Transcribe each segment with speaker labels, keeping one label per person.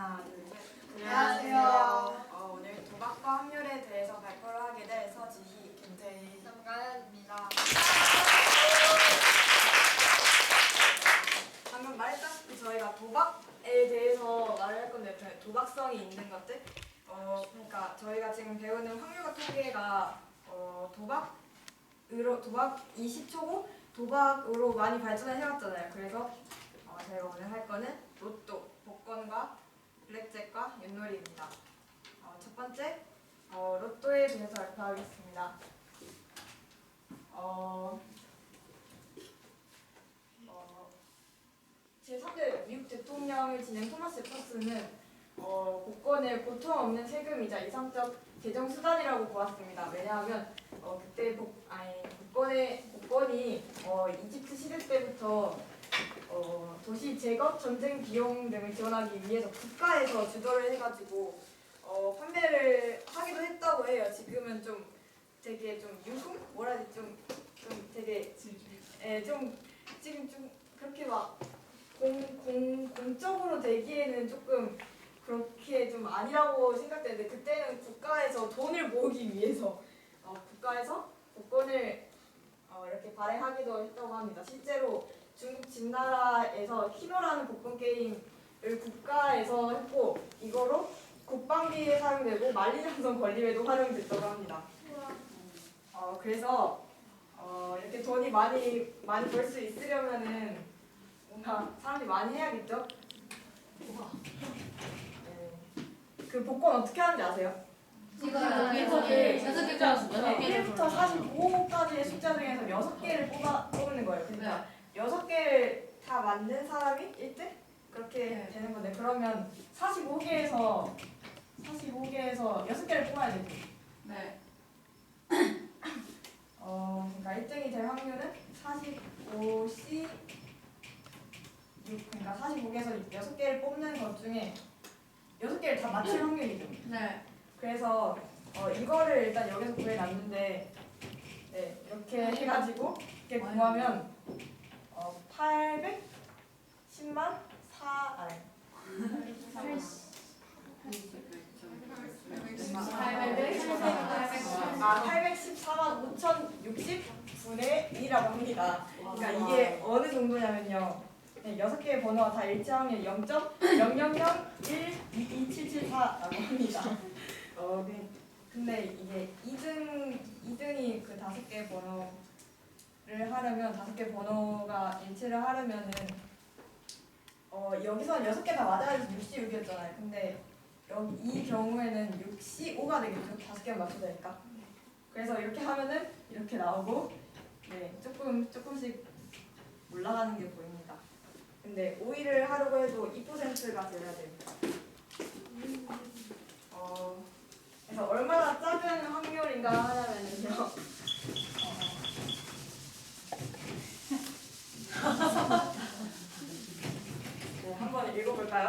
Speaker 1: 하나, 둘, 셋.
Speaker 2: 안녕하세요.
Speaker 1: 오늘 도박과 확률에 대해서 발표를 하게 될 서지희, 김태희,
Speaker 2: 정가연입니다.
Speaker 1: 방금 말했다시피 저희가 도박에 대해서 말을 할 건데 도박성이 있는 것들. 그러니까 저희가 지금 배우는 확률과 통계가 도박 20초고 도박으로 많이 발전을 해왔잖아요. 그래서 저희가 오늘 할 거는 로또, 복권과 블랙잭과 윷놀이입니다. 첫 번째 로또에 대해서 발표하겠습니다. 제3대 미국 대통령을 지낸 토마스 제퍼슨은 복권을 고통 없는 세금이자 이상적 재정 수단이라고 보았습니다. 왜냐하면 그때 복권이 이집트 시대 때부터 도시 제거, 전쟁 비용 등을 지원하기 위해서 국가에서 주도를 해가지고 판매를 하기도 했다고 해요. 지금은 좀 되게 좀 유흥? 뭐라 해야 되지? 좀 되게 좀 지금 좀 그렇게 막 공적으로 되기에는 조금 그렇게 좀 아니라고 생각되는데 그때는 국가에서 돈을 모으기 위해서 국가에서 복권을 이렇게 발행하기도 했다고 합니다. 실제로 중국 진나라에서 키노라는 복권 게임을 국가에서 했고 이거로 국방비에 사용되고 만리장성 건립에도 활용됐다고 합니다. 그래서 이렇게 돈이 많이 벌 수 있으려면은 뭔가 사람들이 많이 해야겠죠? 그 복권 어떻게 하는지 아세요?
Speaker 2: 지금
Speaker 1: 1부터 45까지의 숫자 중에서 6개를 뽑는 거예요. 그러니까 6개를 다 만든 사람이 1등? 그렇게 되는 건데 그러면 45개에서 6개를 뽑아야 되죠.
Speaker 2: 네.
Speaker 1: 그러니까 1등이 될 확률은 45C 6, 그러니까 45개에서 6개를 뽑는 것 중에 6개를 다 맞출 확률이죠.
Speaker 2: 네. 그래서
Speaker 1: 이거를 일단 여기서 구해놨는데 이렇게 해가지고 이렇게 구하면 810만 814만 5,060분의 1이라고 합니다. 그러니까 이게 어느 정도냐면요. 6개의 번호가 다 일치할 확률 0.0001227744라고 합니다. 근데 이게 2등이 그 5개의 번호를 하려면 5개 번호가 일치를 하려면은 여기서는 6개 다 맞아야지 66이었잖아요. 근데 이 경우에는 65가 되겠죠. 5개만 맞춰야 되니까. 그래서 이렇게 하면은 이렇게 나오고 조금씩 올라가는 게 보입니다. 근데 5위를 하려고 해도 2%가 돼야 됩니다. 그래서 얼마나 작은 확률인가 하냐면요. 한번 읽어볼까요?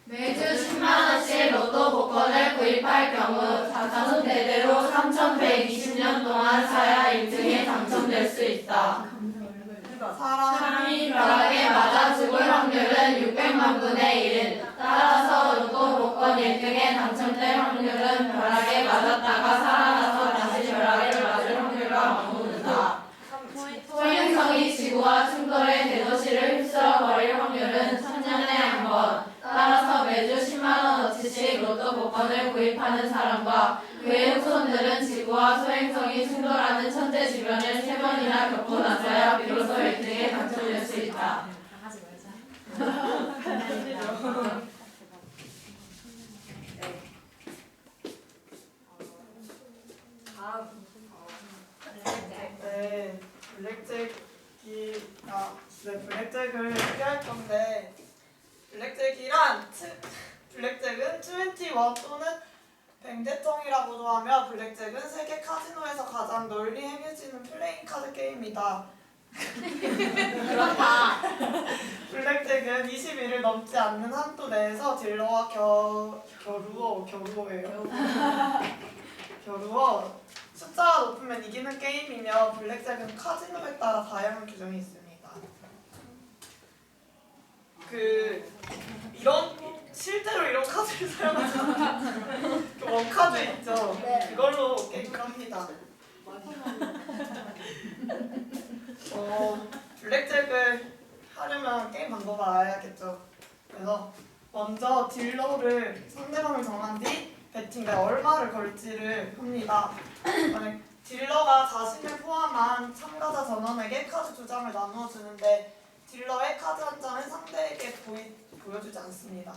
Speaker 3: 매주 10만원씩 로또 복권을 구입할 경우 다섯 대대로 3,120년 동안 사야 1등에 당첨될 수 있다. 사람이 벼락에 맞아 죽을 확률은 600만 분의 1. 따라서 로또 복권 1등에 당첨될 확률은 벼락에 맞았다가 살아나서 다시 벼락을 맞을 확률과 맞먹는다. 소행성이 지구와 충돌해 대도시를 휩쓸어버릴 확률은 1000년에 한 번. 따라서 매주 10만원어치씩 로또 복권을 구입하는 사람과 그의 후손들은 지구와 소행성이 충돌하는 천재 지변을 3번이나 겪고 나서야 비로소 1등에 당첨될 수 있다.
Speaker 1: 하지 말자. 다음
Speaker 2: 블랙잭을 소개할 건데 블랙잭은 21 또는 뱅대통이라고도 하며 블랙잭은 세계 카지노에서 가장 널리 행해지는 플레잉 카드 게임이다.
Speaker 3: 그렇다.
Speaker 2: 블랙잭은 21을 넘지 않는 한도 내에서 딜러와 겨루어 숫자가 높으면 이기는 게임이며 블랙잭은 카지노에 따라 다양한 규정이 있습니다. 이런 실제로 이런 카드를 사용하지 않아요. 그 원카드 있죠?
Speaker 1: 네.
Speaker 2: 그걸로 게임을 합니다. 블랙잭을 하려면 게임 방법을 알아야겠죠. 그래서 먼저 딜러를 상대방을 정한 뒤 배팅에 얼마를 걸지를 합니다. 만약 딜러가 자신을 포함한 참가자 전원에게 카드 2장을 나누어 주는데 딜러의 카드 한 장은 상대에게 보여주지 않습니다.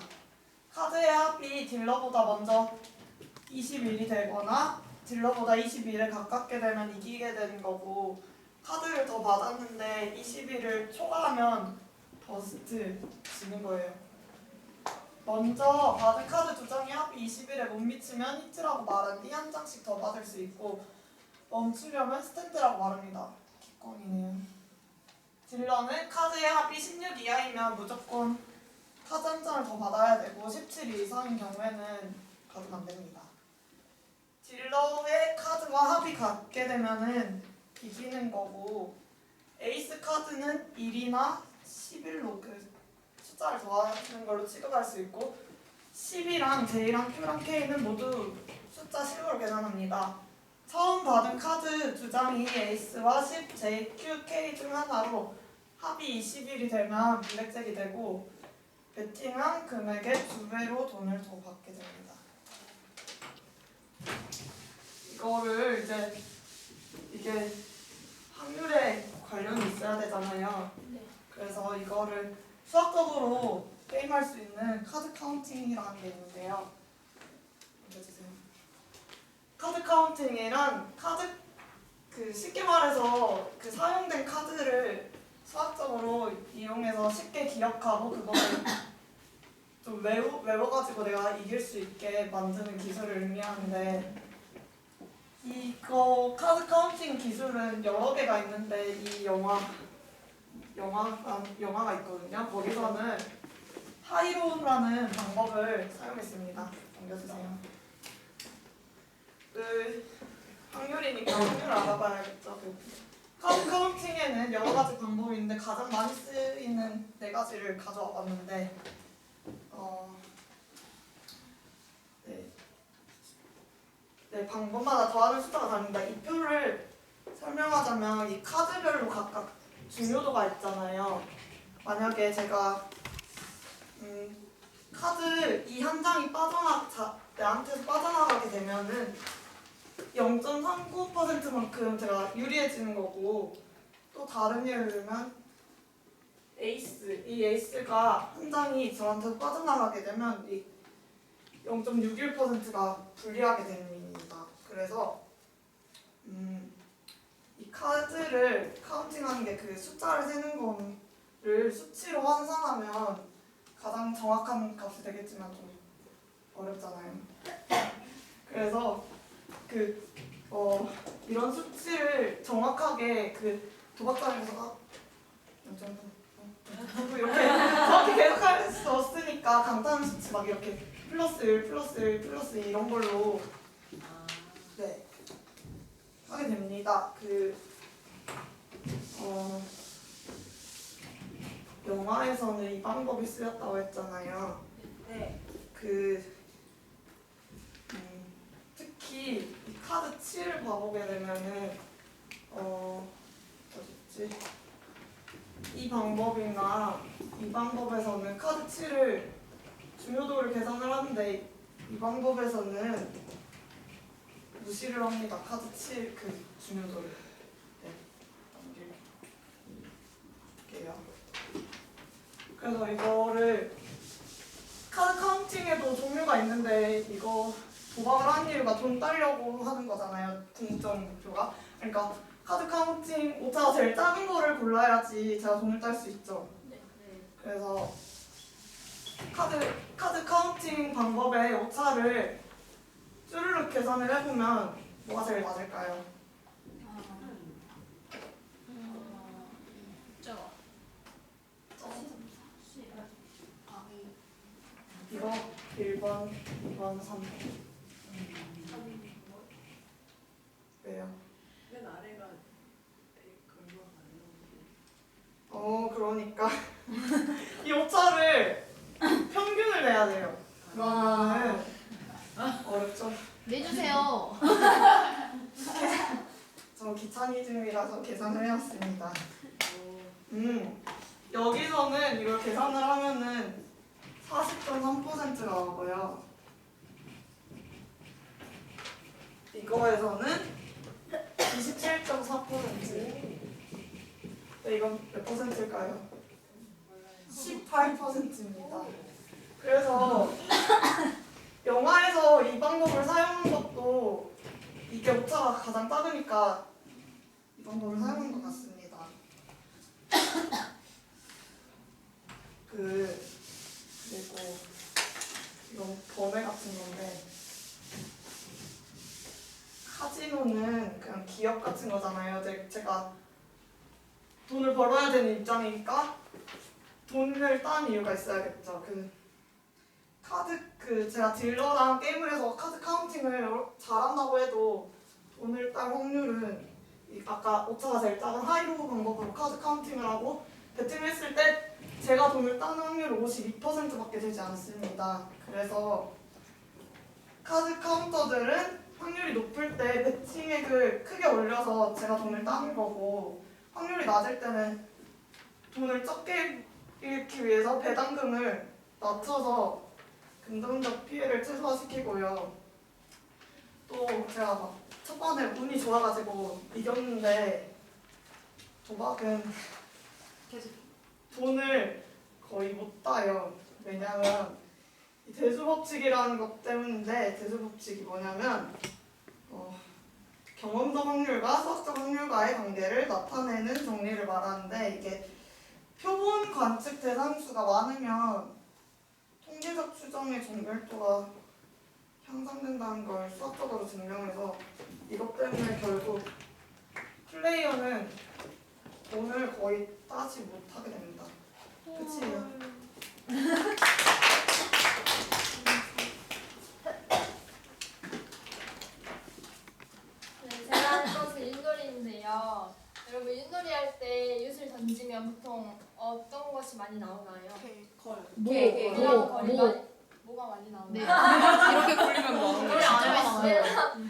Speaker 2: 카드의 합이 딜러보다 먼저 21이 되거나 딜러보다 21에 가깝게 되면 이기게 되는 거고, 카드를 더 받았는데 21을 초과하면 버스트 지는 거예요. 먼저 받은 카드 2장의 합이 21에 못 미치면 히트라고 말한 뒤 한 장씩 더 받을 수 있고, 멈추려면 스탠드라고 말합니다. 기권이네요. 딜러는 카드의 합이 16 이하이면 무조건 카드 한 장을 더 받아야 되고 17 이상인 경우에는 받으면 안 됩니다. 딜러의 카드와 합이 같게 되면은 이기는 거고, 에이스 카드는 1이나 11로 그 숫자를 더하는 걸로 취급할 수 있고, 10이랑 J랑 Q랑 K는 모두 숫자 10으로 계산합니다. 처음 받은 카드 2장이 에이스와 10, J, Q, K 중 하나로 합이 21이 되면 블랙잭이 되고, 배팅한 금액의 2배로 돈을 더 받게 됩니다. 이거를 이게 확률에 관련이 있어야 되잖아요. 그래서 이거를 수학적으로 게임할 수 있는 카드 카운팅이라는 게 있는데요. 보여주세요. 카드 카운팅이란 쉽게 말해서 그 사용된 카드를 수학적으로 이용해서 쉽게 기억하고 그거를 좀 외워가지고 내가 이길 수 있게 만드는 기술을 의미하는데, 이거 카드 카운팅 기술은 여러 개가 있는데 이 영화가 있거든요. 거기서는 하이로라는 방법을 사용했습니다. 넘겨주세요. 확률이니까 확률을 알아봐야겠죠. 카드 카운팅에는 여러 가지 방법이 있는데 가장 많이 쓰이는 4가지를 가져와 봤는데, 방법마다 더하는 숫자가 다릅니다. 이 표를 설명하자면 이 카드별로 각각 중요도가 있잖아요. 만약에 제가 카드 이 한 장이 내한테서 빠져나가게 되면은 0.39%만큼 제가 유리해지는 거고, 또 다른 예를 들면 이 에이스가 한 장이 저한테 빠져나가게 되면 이 0.61%가 불리하게 됩니다. 그래서 이 카드를 카운팅하는 게 그 숫자를 세는 거를 수치로 환산하면 가장 정확한 값이 되겠지만 좀 어렵잖아요. 그래서 이런 수치를 정확하게 그 도박장에서 이렇게 정확히 계속할 수 없으니까 간단한 수치 막 이렇게 플러스 1, 플러스 1, 플러스 2 이런 걸로 하게 됩니다. 영화에서는 이 방법이 쓰였다고 했잖아요.
Speaker 1: 네.
Speaker 2: 특히 이 카드 7을 봐보게 되면은 어딨지? 이 방법이나 이 방법에서는 카드 7을 중요도를 계산을 하는데 이 방법에서는 무시를 합니다. 카드 7 그 중요도를. 넘길게요. 그래서 이거를 카드 카운팅에도 종류가 있는데, 이거 도박을 하는 이유가 돈 따려고 하는 거잖아요. 동점 목표가. 그러니까 카드 카운팅 오차가 제일 작은 거를 골라야지 제가 돈을 딸 수 있죠. 그래서 카드 카운팅 방법의 오차를 쭈르륵 계산을 해보면 뭐가 제일 맞을까요? 이거 1번, 2번, 3번. 왜요?
Speaker 3: 맨 아래가
Speaker 2: 그러니까 이 오차를 평균을 해야 돼요. 그러면은 어렵죠.
Speaker 3: 내주세요.
Speaker 2: 저 귀차니즘이라서 계산을 해왔습니다. 여기서는 이걸 계산을 하면은 40.3%가 나오고요. 이거에서는 27.4%. 네, 이건 몇 퍼센트일까요? 18%입니다. 그래서 영화에서 이 방법을 사용한 것도 이게 오차가 가장 작으니까 이 방법을 사용한 것 같습니다. 그리고 이건 범회 같은 건데 카지노는 그냥 기업 같은 거잖아요. 제가 돈을 벌어야 되는 입장이니까 돈을 딴 이유가 있어야겠죠. 제가 딜러랑 게임을 해서 카드 카운팅을 잘한다고 해도 돈을 딸 확률은 아까 오차가 제일 작은 하이로우 방법으로 카드 카운팅을 하고 배팅을 했을 때 제가 돈을 따는 확률은 52%밖에 되지 않습니다. 그래서 카드 카운터들은 확률이 높을 때 배팅액을 크게 올려서 제가 돈을 따는 거고 확률이 낮을 때는 돈을 적게 잃기 위해서 배당금을 낮춰서 금전적 피해를 최소화시키고요. 또 제가 막 첫번에 운이 좋아가지고 이겼는데 도박은 돈을 거의 못 따요. 왜냐하면 이 대수법칙이라는 것 때문인데 대수법칙이 뭐냐면 경험적 확률과 수학적 확률과의 관계를 나타내는 정리를 말하는데 이게 표본 관측 대상수가 많으면 통계적 추정의 정밀도가 향상된다는 걸 수학적으로 증명해서 이것 때문에 결국 플레이어는 돈을 거의 따지 못하게 됩니다. 끝이에요.
Speaker 4: 네, 제가 할 것은 윷놀이인데요. 여러분 윷놀이 할 때 윷을 던지면 보통 어떤 것이 많이 나오나요? 뭐가 많이 나오나요?
Speaker 3: 네.
Speaker 5: 이렇게 굴리면 뭐?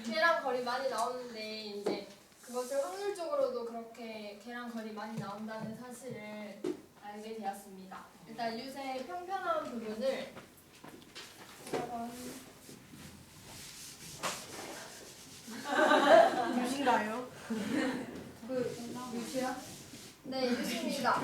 Speaker 4: 개랑 거리 많이 나오는데 이제 그것을 확률적으로도 그렇게 개랑 거리 많이 나온다는 사실을 알게 되었습니다. 일단 윷의 평평한 부분을
Speaker 5: 유신가요?
Speaker 4: 네, 윷입니다.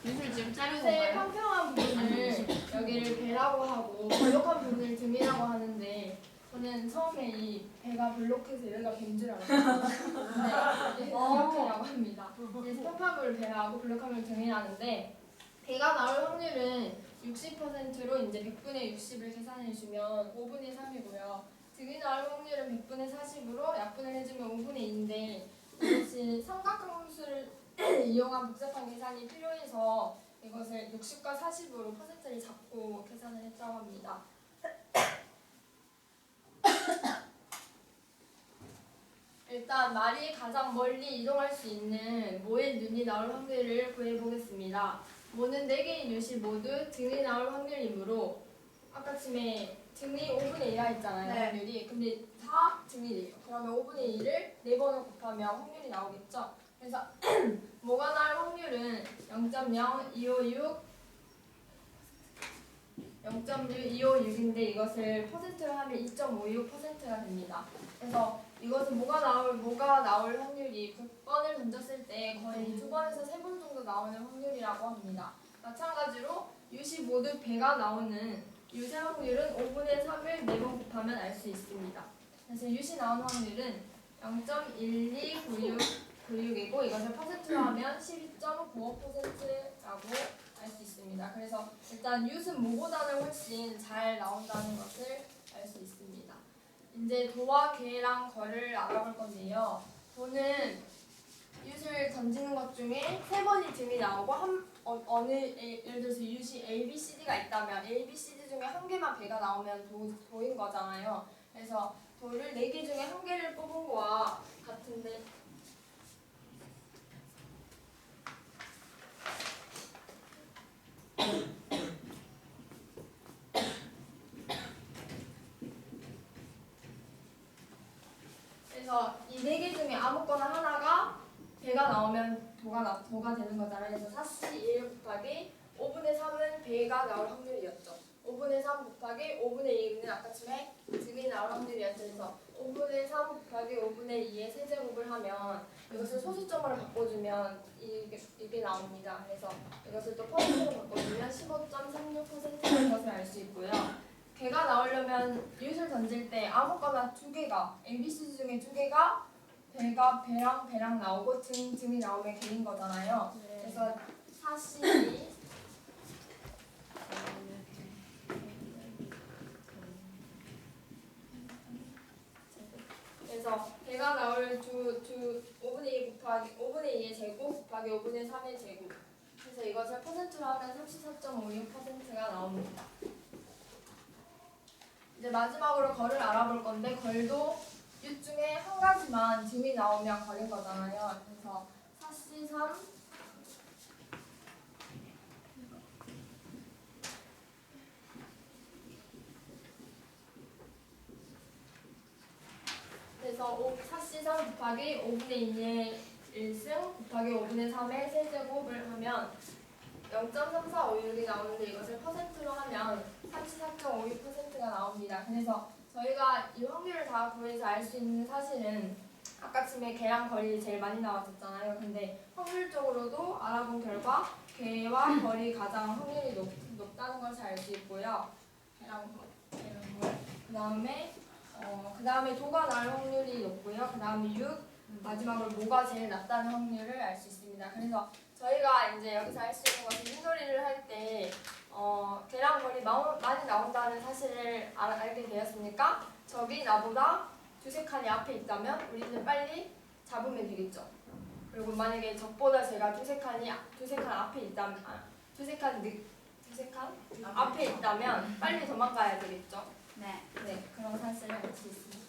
Speaker 3: 윷을 지금 자르고
Speaker 4: 윷의
Speaker 3: 가요.
Speaker 4: 평평한 부분을 여기를 배라고 하고 볼록한 부분을 등이라고 하는데 저는 처음에 이 배가 볼록해서 여기가 뱀인 줄 알았어요. 네, 이렇게라고 합니다. 그래서 평평한 부분을 배라고 볼록한 부분을 등이라는데 배가 나올 확률은 60%로 이제 100분의 60을 계산해주면 5분의 3이고요. 등이 나올 확률은 100분의 40으로 약분을 해주면 5분의 2인데 이것이 삼각함수를 이용한 복잡한 계산이 필요해서 이것을 60과 40으로 퍼센트를 잡고 계산을 했다고 합니다. 일단 말이 가장 멀리 이동할 수 있는 모의 눈이 나올 확률을 구해보겠습니다. 모는 4개의 윷이 모두 등이 나올 확률이므로 아까 쯤에 등이 5분의 1라 했잖아요.
Speaker 1: 네.
Speaker 4: 확률이. 근데 4 등이 돼요. 그러면 5분의 1을 4번을 곱하면 확률이 나오겠죠. 그래서 뭐가 나올 확률은 0.0256인데 이것을 퍼센트로 하면 2.56%가 됩니다. 그래서 이것은 뭐가 나올 확률이 9번을 던졌을 때 거의 2번에서 3번 정도 나오는 확률이라고 합니다. 마찬가지로 윷이 모두 배가 나오는 윷의 확률은 5분의 3을 4번 곱하면 알 수 있습니다. 그래서 윷이 나오는 확률은 0.1296이고 이것을 퍼센트로 하면 12.95%라고 알 수 있습니다. 그래서 일단 윷은 뭐보다는 훨씬 잘 나온다는 것을 알 수 있습니다. 이제 도와 개랑 거를 알아볼 건데요. 도는 윷을 던지는 것 중에 3번이 등이 나오고 예를 들어서 윷이 A, B, C, D가 있다면 A, B, C, D 중에 한 개만 배가 나오면 도인 거잖아요. 그래서 도를 4개 중에 한 개를 뽑은 거와 같은데 그래서 이 네 개 중에 아무거나 하나가 배가 나오면 도가 되는 거잖아요. 그래서 4C 1 곱하기 5분의 3은 배가 나올 확률이었죠. 5분의 3 곱하기 5분의 2는 아까쯤에 증이 나올 확률이었죠. 그래서 5분의 3 곱하기 5분의 2의 세제곱을 하면 이것을 소수점으로 바꿔주면 이게 나옵니다. 그래서 이것을 또 퍼센트로 바꿔주면 15.36%인 것을 알 수 있고요. 개가 나오려면 윷을 던질 때 아무거나 두 개가 ABC 중에 두 개가 배랑 나오고 증이 나오면 개인 거잖아요. 그래서 4C 그래서 배가 나올 5분의 2 곱하기 5분의 2의 제곱 곱하기 5분의 3의 제곱. 그래서 이것을 퍼센트로 하면 34.56%가 나옵니다. 이제 마지막으로 걸을 알아볼 건데 걸도 윷 중에 한 가지만 증이 나오면 걸인 거잖아요. 그래서 4C3 그래서 4C3 곱하기 5분의 2의 1승 곱하기 5분의 3의 세제곱을 하면 0.3456이 나오는데 이것을 퍼센트로 하면 34.56%가 나옵니다. 그래서 저희가 이 확률을 다 구해서 알 수 있는 사실은 아까쯤에 개랑 걸이 제일 많이 나왔었잖아요. 근데 확률적으로도 알아본 결과 개와 걸이 가장 확률이 높다는 것을 알 수 있고요. 개랑 걸. 그 다음에 도가 날 확률이 높고요. 그 다음에 6, 마지막으로 모가 제일 낮다는 확률을 알 수 있습니다. 그래서 저희가 이제 여기서 할 수 있는 것은 윷놀이를 할 때 개랑 걸이 많이 나온다는 사실을 알게 되었으니까 적이 나보다 두세 칸이 앞에 있다면 우리는 빨리 잡으면 되겠죠. 그리고 만약에 적보다 제가 두세 칸 앞에 있다면 두세 칸 앞에 있다면 빨리 도망가야 되겠죠.
Speaker 3: 네.
Speaker 4: 네, 그런 사실을 알 수 있습니다.